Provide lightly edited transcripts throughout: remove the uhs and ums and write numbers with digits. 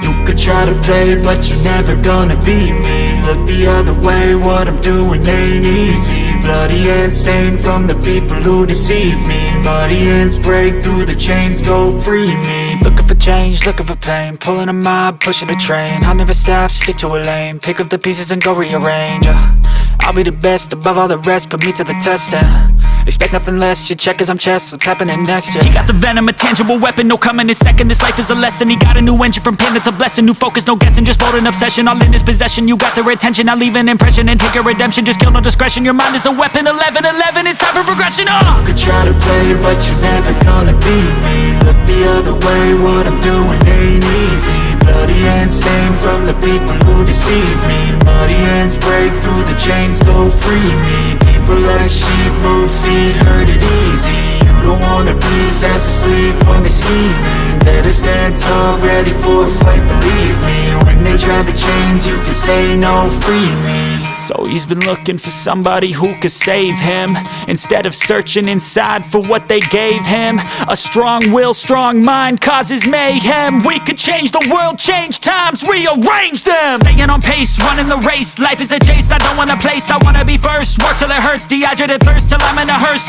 You could try to play, but you're never gonna beat me. Look the other way, what I'm doing ain't easy. Bloody hands stained from the people who deceive me. Muddy hands break through the chains, go free me. Looking for change, looking for pain, pulling a mob, pushing a train. I'll never stop, stick to a lane, pick up the pieces and go rearrange. I'll be the best above all the rest, put me to the test and expect nothing less, you check as I'm chess, what's happening next, yeah. He got the venom, a tangible weapon, no coming in second. This life is a lesson, he got a new engine from pain, that's a blessing. New focus, no guessing, just bold and obsession, all in his possession. You got their attention, I'll leave an impression and take your redemption. Just kill, no discretion, your mind is a weapon. 11-11, it's time for progression, You could try to play, but you're never gonna beat me. Look the other way, what I'm doing ain't easy. Bloody hands stained from the people who deceive me. Muddy hands break through the chains, go free me. People like sheep move feet, hurt it easy. You don't wanna be fast asleep when they're scheming. Better stand tall, ready for a fight, believe me. When they try the chains, you can say no, free me. So he's been looking for somebody who could save him, instead of searching inside for what they gave him. A strong will, strong mind causes mayhem. We could change the world, change times, rearrange them. Staying on pace, running the race, life is a chase. I don't want a place, I wanna be first. Work till it hurts, dehydrated thirst till I'm in a hearse.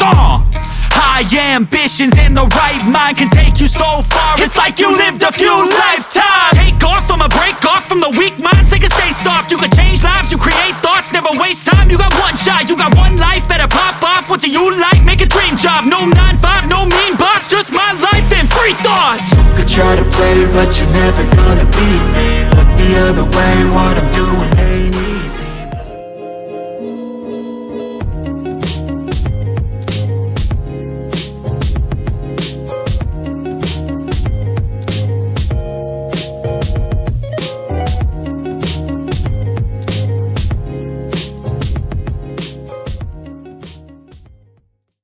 High ambitions and the right mind can take you so far. It's like you lived a few lifetimes. Take off from a break off from the weak minds, they can stay soft. You can change lives, you create thoughts, never waste time. You got one shot, you got one life, better pop off. What do you like? Make a dream job. No 9-5, no mean boss, just my life and free thoughts. You could try to play, but you're never gonna beat me. Look the other way, what I'm doing